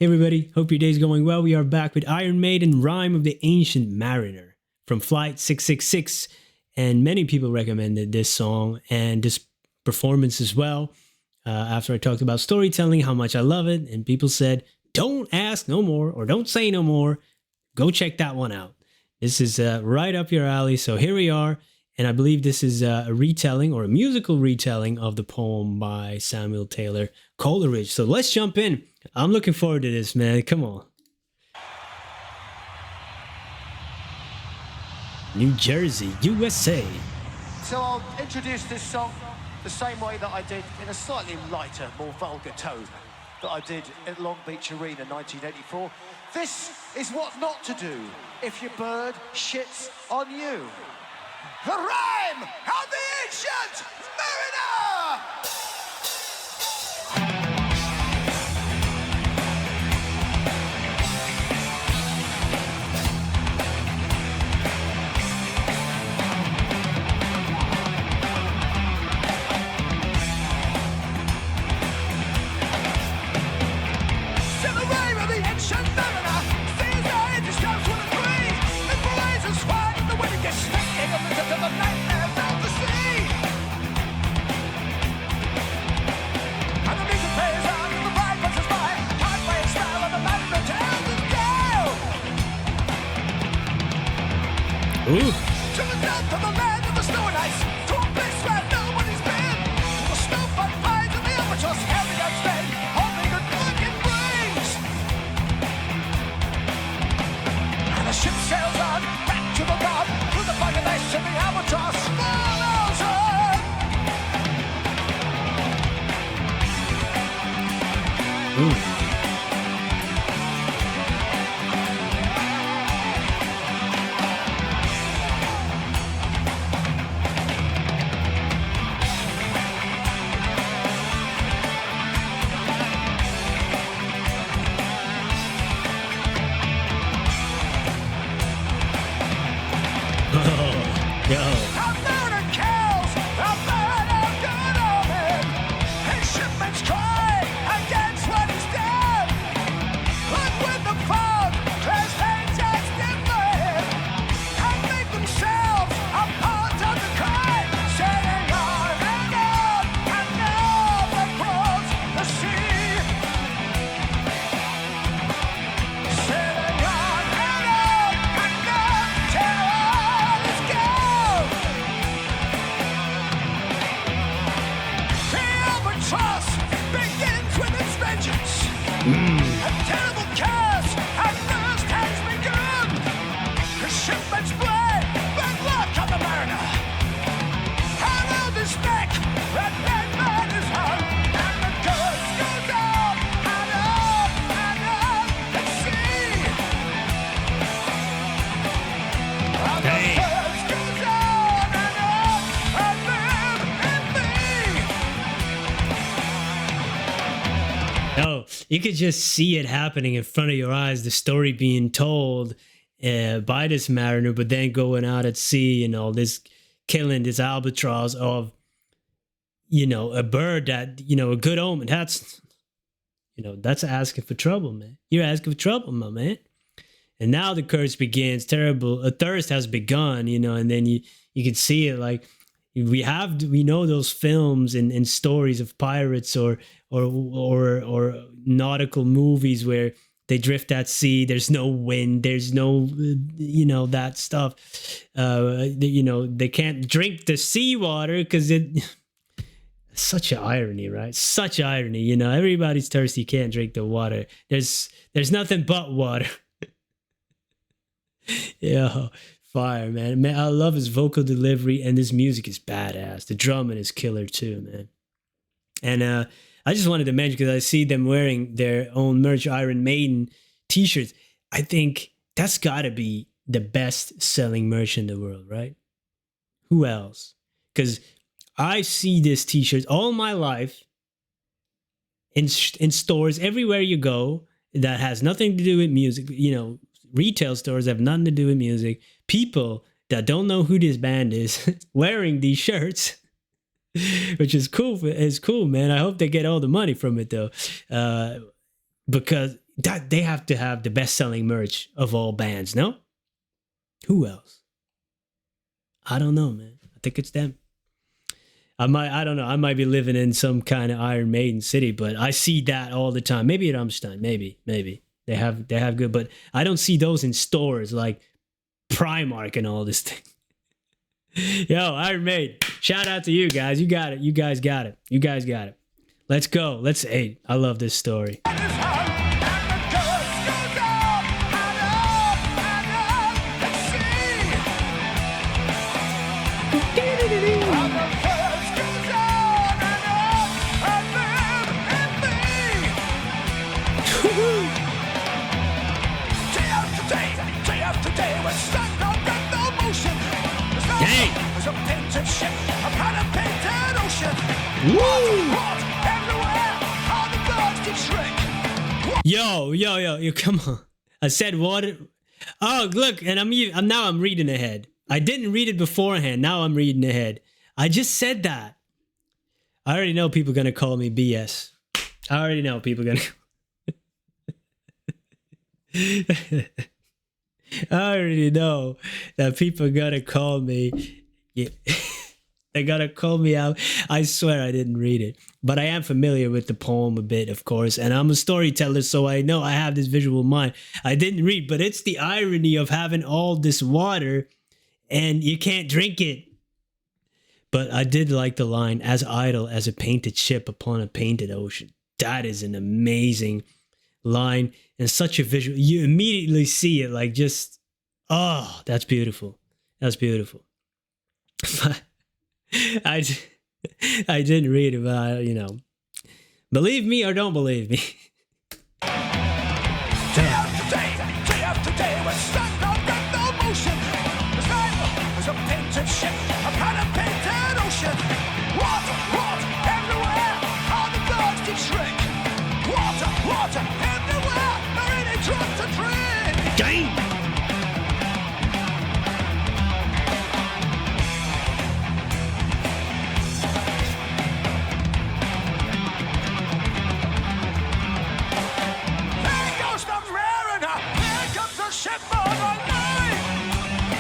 Hey everybody, hope your day's going well. We are back with Iron Maiden, Rime of the Ancient Mariner from Flight 666. And many people recommended this song and this performance as well. After I talked about storytelling, how much I love it. And people said, don't ask no more or don't say no more. Go check that one out. This is right up your alley. So here we are. And I believe this is a retelling or a musical retelling of the poem by Samuel Taylor Coleridge. So let's jump in. I'm looking forward to this, man. Come on. New Jersey, USA. So I'll introduce this song the same way that I did in a slightly lighter, more vulgar tone that I did at Long Beach Arena 1984. This is what not to do if your bird shits on you. The Rime of the Ancient Mariner! Ooh. To the north of the land of the snow and ice, to a place where nobody's been. The snowflake finds in the albatross, heavy and steady, only good luck it brings. And the ship sails on, back to the rod, through the fog and ice and the albatross follows on. Ooh. Yo. A mariner kills, a mariner good omen. His shipmates cry against what he's done. But when the fog clears things as different, and make themselves a part of the crime, sailing on across the sea. Sailing on till all is gone. The albatross begins with its vengeance. A terrible curse at first has begun. The shipmates blame bad luck on the mariner. Around his neck, that dead man is hung, and the curse goes on and at sea. And the Hey. curse goes on and No, you could just see it happening in front of your eyes, the story being told by this mariner, but then going out at sea and all this, killing this albatross of, a bird that, a good omen. That's, that's asking for trouble, man. You're asking for trouble, my man. And now the curse begins. Terrible. A thirst has begun, and then you can see it like we know those films and stories of pirates or nautical movies where they drift at sea. There's no wind. There's no, that stuff. They can't drink the seawater because such an irony, right? Such irony. Everybody's thirsty. Can't drink the water. There's nothing but water. Yeah, fire, man. I love his vocal delivery, and his music is badass. The drumming is killer too, man. And I just wanted to mention, because I see them wearing their own merch, Iron Maiden t-shirts. I think that's got to be the best selling merch in the world, right? Who else? Because I see this t-shirt all my life in stores everywhere you go that has nothing to do with music. Retail stores have nothing to do with music. People that don't know who this band is wearing these shirts, which is cool. It's cool, man. I hope they get all the money from it though, because that they have to have the best-selling merch of all bands, no? Who else? I don't know, man. I think it's them. I don't know. I might be living in some kind of Iron Maiden city, but I see that all the time. Maybe at Rammstein, maybe. They have good, but I don't see those in stores like Primark and all this thing. Yo, Iron Maiden, shout out to you guys. You got it. You guys got it. You guys got it. Let's go. Hey, I love this story. Yo, come on. I said water. Oh, look, and I'm reading ahead. I didn't read it beforehand. Now I'm reading ahead. I just said that. I already know people are going to call me BS. I already know people are going to... I already know that people are going to call me... Yeah. They're going to call me out. I swear I didn't read it. But I am familiar with the poem a bit, of course. And I'm a storyteller, so I know I have this visual mind. I didn't read, but it's the irony of having all this water and you can't drink it. But I did like the line, as idle as a painted ship upon a painted ocean. That is an amazing line and such a visual. You immediately see it like just, oh, that's beautiful. That's beautiful. I didn't read it, but believe me or don't believe me. Day after day, we're stuck on no motion. The sky was a painted ship upon a painted ocean. Water everywhere, all the birds did shrink. Water everywhere, there ain't a drop to drink. Game.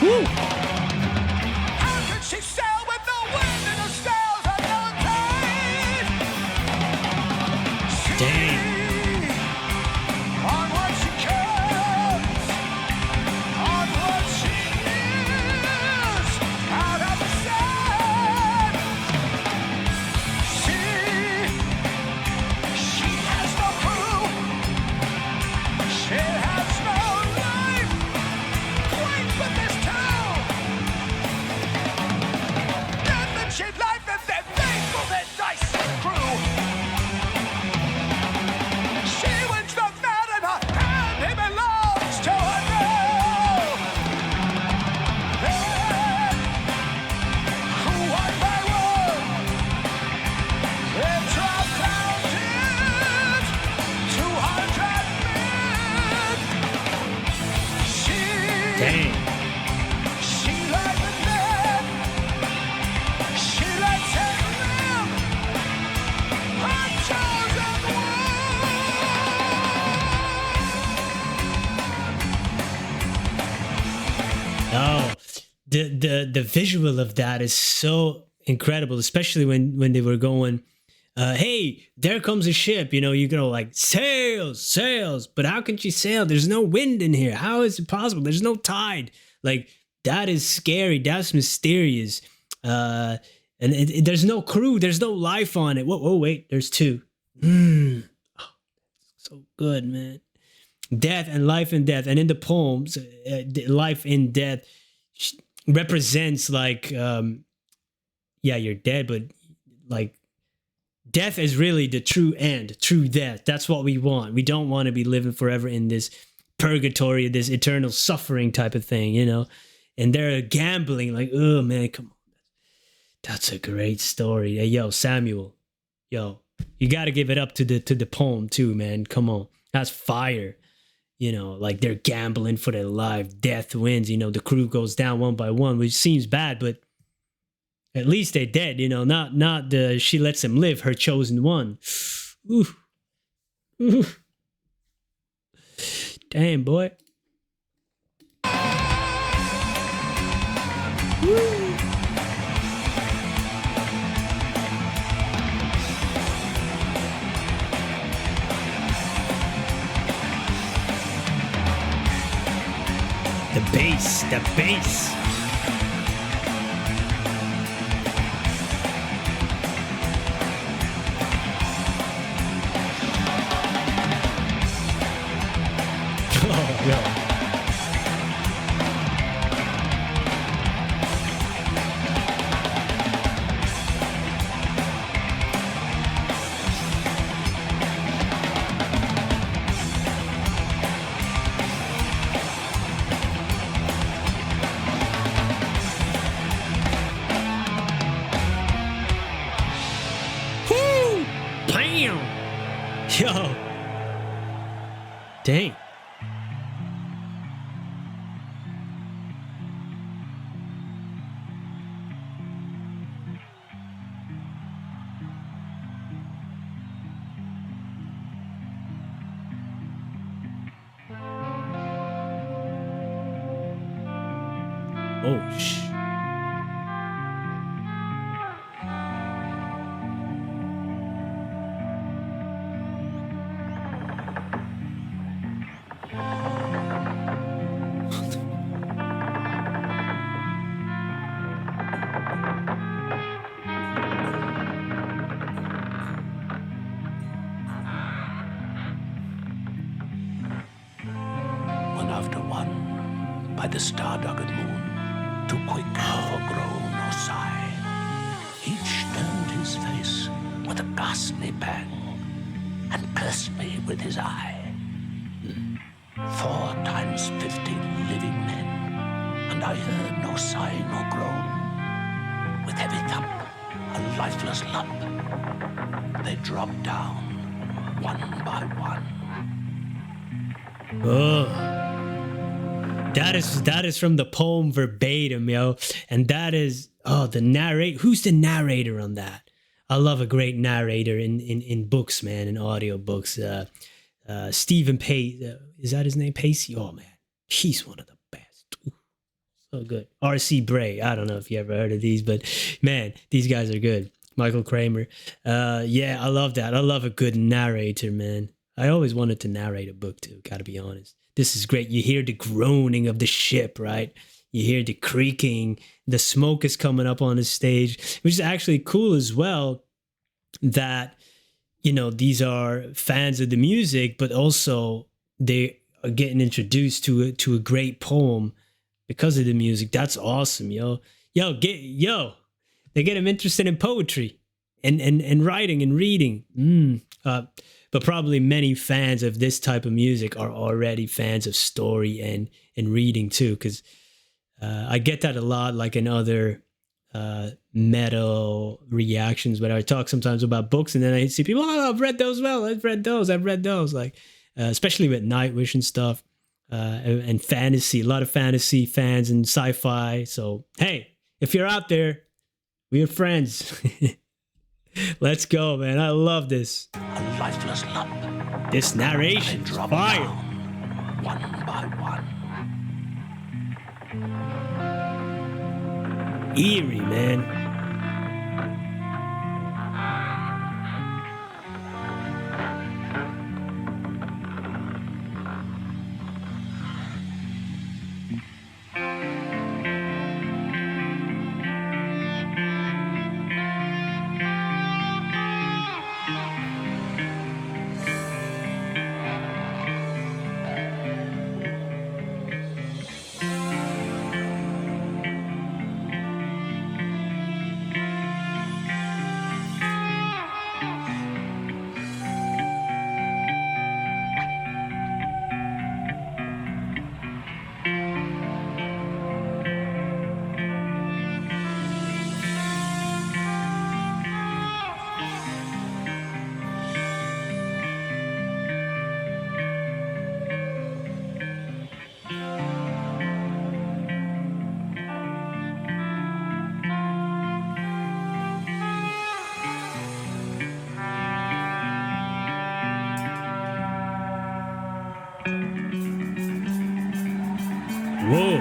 Woo. How can she sail with the wind in her sails and no tide? Dang. On what she cares, on what she is, out of the sand. She has no crew, she has no life. Wait for this town. Nothing she'd like that they're thankful that dice crew. She wins the man in her hand, he belongs to her now. Then, one by one, they dropped down it, 200 men. Dang. She let the dead, she lets him live, her chosen one. Oh, the visual of that is so incredible, especially when they were going, hey, there comes a ship, you go like, sails, but how can she sail? There's no wind in here. How is it possible? There's no tide. Like, that is scary. That's mysterious. And there's no crew. There's no life on it. Whoa, wait, there's two. Oh, so good, man. Death and life and death. And in the poems, life and death represents like, you're dead, but like, death is really the true end, true death. That's what we want. We don't want to be living forever in this purgatory, this eternal suffering type of thing, And they're gambling like, oh man, come on. That's a great story. Hey, yo, Samuel, you got to give it up to the poem too, man. Come on, that's fire. Like they're gambling for their life. Death wins. The crew goes down one by one, which seems bad, but at least they're dead, not the she lets him live, her chosen one. Ooh. Ooh. Damn, boy. Woo. The bass, the bass. Oh, yeah. Woo! Bam! Yo. Dang. Oh, One after one, by the star-duggered moon, too quick for groan or sigh, each turned his face with a ghastly pang and cursed me with his eye. 4 times 50 living men, and I heard no sigh nor groan. With heavy thump, a lifeless lump, they dropped down, one by one. oh. That is from the poem verbatim, yo. And that is the narrate. Who's the narrator on that? I love a great narrator in books, man, in audiobooks. Stephen Pace, is that his name? Pacey? Oh man, he's one of the best. Ooh, so good. R.C. Bray. I don't know if you ever heard of these, but man, these guys are good. Michael Kramer. Yeah, I love that. I love a good narrator, man. I always wanted to narrate a book too, gotta be honest. This is great. You hear the groaning of the ship, right? You hear the creaking. The smoke is coming up on the stage, which is actually cool as well that, you know, these are fans of the music, but also they are getting introduced to a great poem because of the music. That's awesome, yo. They get them interested in poetry and writing and reading. But probably many fans of this type of music are already fans of story and reading too, because I get that a lot, like in other metal reactions, but I talk sometimes about books and then I see people, oh, I've read those. Well, I've read those, like especially with Nightwish and stuff, and fantasy, a lot of fantasy fans and sci-fi. So hey, if you're out there, we're friends. Let's go, man. I love this. A lifeless lump. This narration is fire. Down, one by one. Eerie, man. Whoa.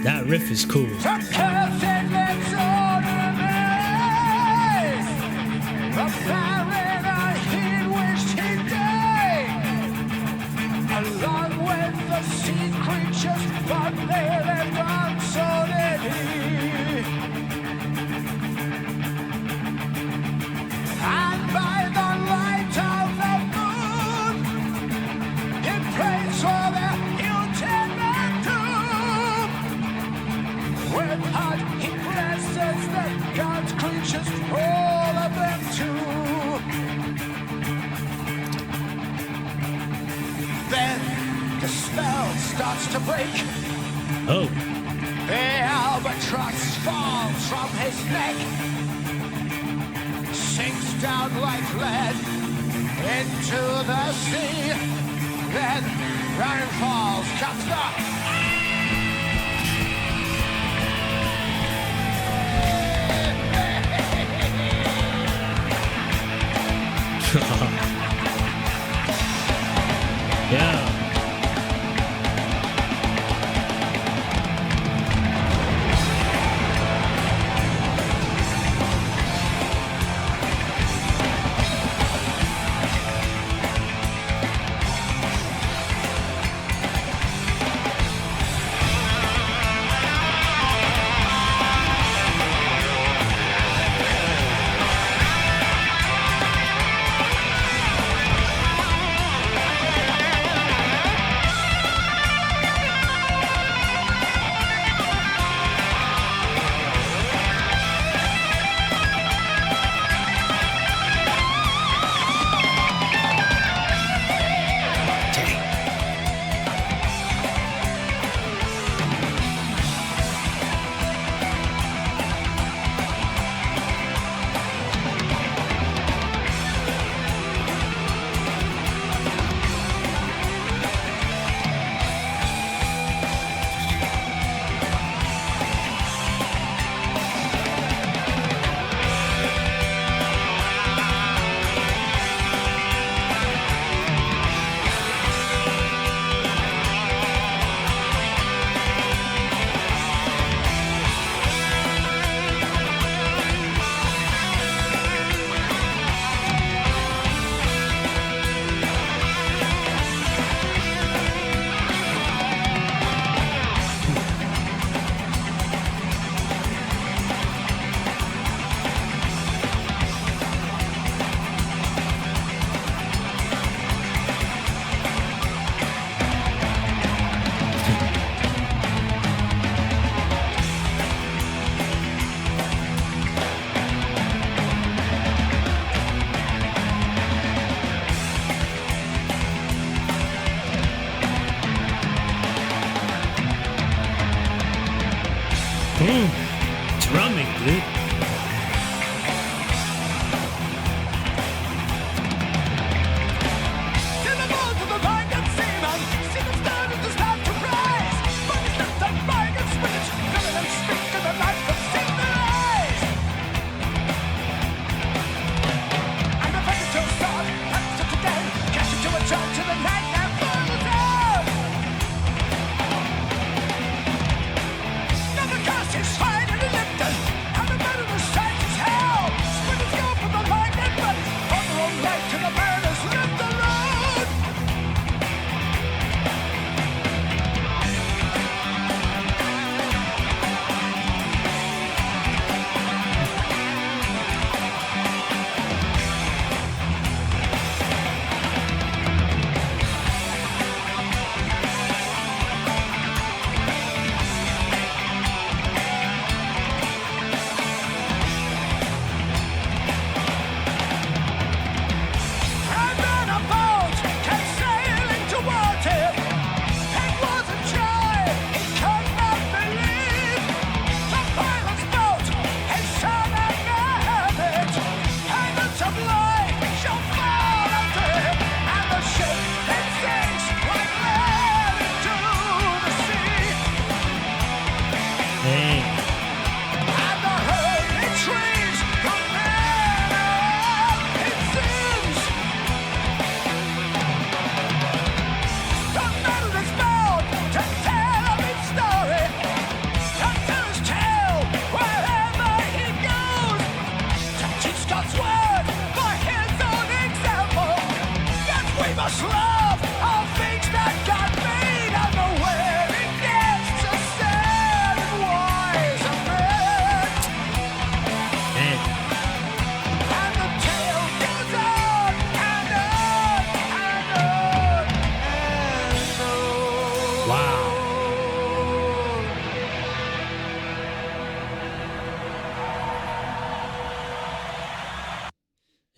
That riff is cool. Along with the sea creatures, but they lived on, so did he. And by the light of the moon, he prays for their ultimate doom. With heart he blesses the God's creatures, all of them too. Then the spell starts to break. Oh. The albatross falls from his neck, sinks down like lead into the sea. Then Rime falls, cuts the Yeah. Drumming, dude.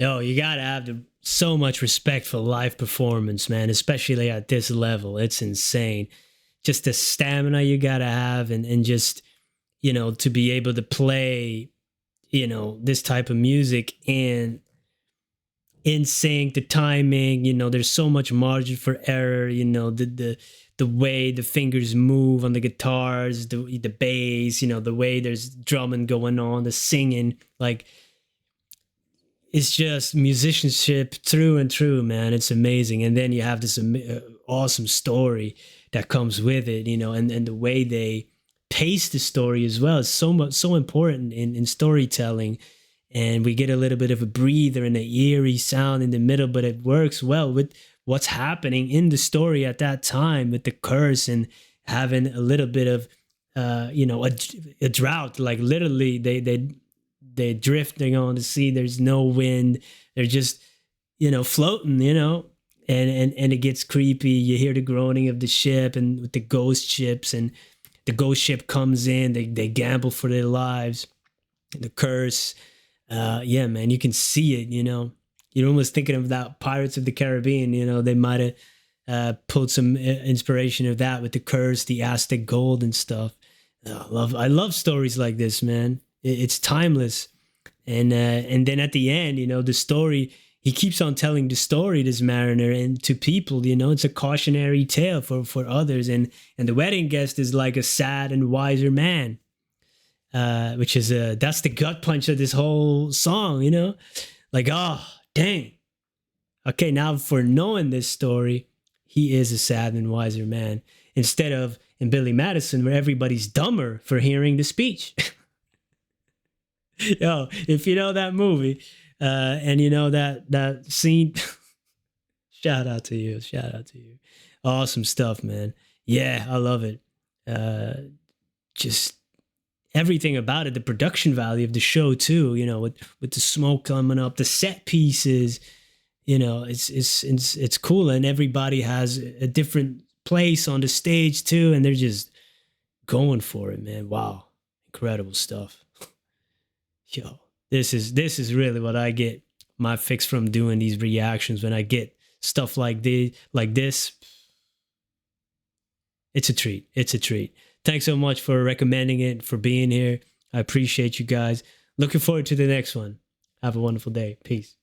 Yo, you gotta have so much respect for live performance, man, especially at this level. It's insane. Just the stamina you gotta have, and just, to be able to play, this type of music and in sync, the timing, there's so much margin for error, the way the fingers move on the guitars, the bass, the way there's drumming going on, the singing, like, it's just musicianship through and through, man. It's amazing. And then you have this awesome story that comes with it, and the way they pace the story as well is so important in storytelling. And we get a little bit of a breather and an eerie sound in the middle, but it works well with what's happening in the story at that time, with the curse and having a little bit of, a drought. Like, literally, they're drifting on the sea. There's no wind. They're just, floating, and it gets creepy. You hear the groaning of the ship and with the ghost ships, and the ghost ship comes in. They gamble for their lives. The curse. Yeah, man, you can see it, You're almost thinking of that Pirates of the Caribbean, they might have pulled some inspiration of that with the curse, the Aztec gold and stuff. I love stories like this, man. It's timeless. And then at the end, the story, he keeps on telling the story, this mariner, and to people, it's a cautionary tale for others. And the wedding guest is like a sad and wiser man. Which is that's the gut punch of this whole song, like, oh, dang. Okay, now for knowing this story, he is a sad and wiser man, instead of in Billy Madison, where everybody's dumber for hearing the speech. Yo, if you know that movie, and that scene, shout out to you. Awesome stuff, man. Yeah, I love it. Just everything about it, the production value of the show too, with the smoke coming up, the set pieces, it's cool, and everybody has a different place on the stage too, and they're just going for it, man. Wow, incredible stuff. Yo, this is really what I get my fix from doing these reactions. When I get stuff like this, it's a treat. Thanks so much for recommending it, for being here. I appreciate you guys. Looking forward to the next one. Have a wonderful day. Peace.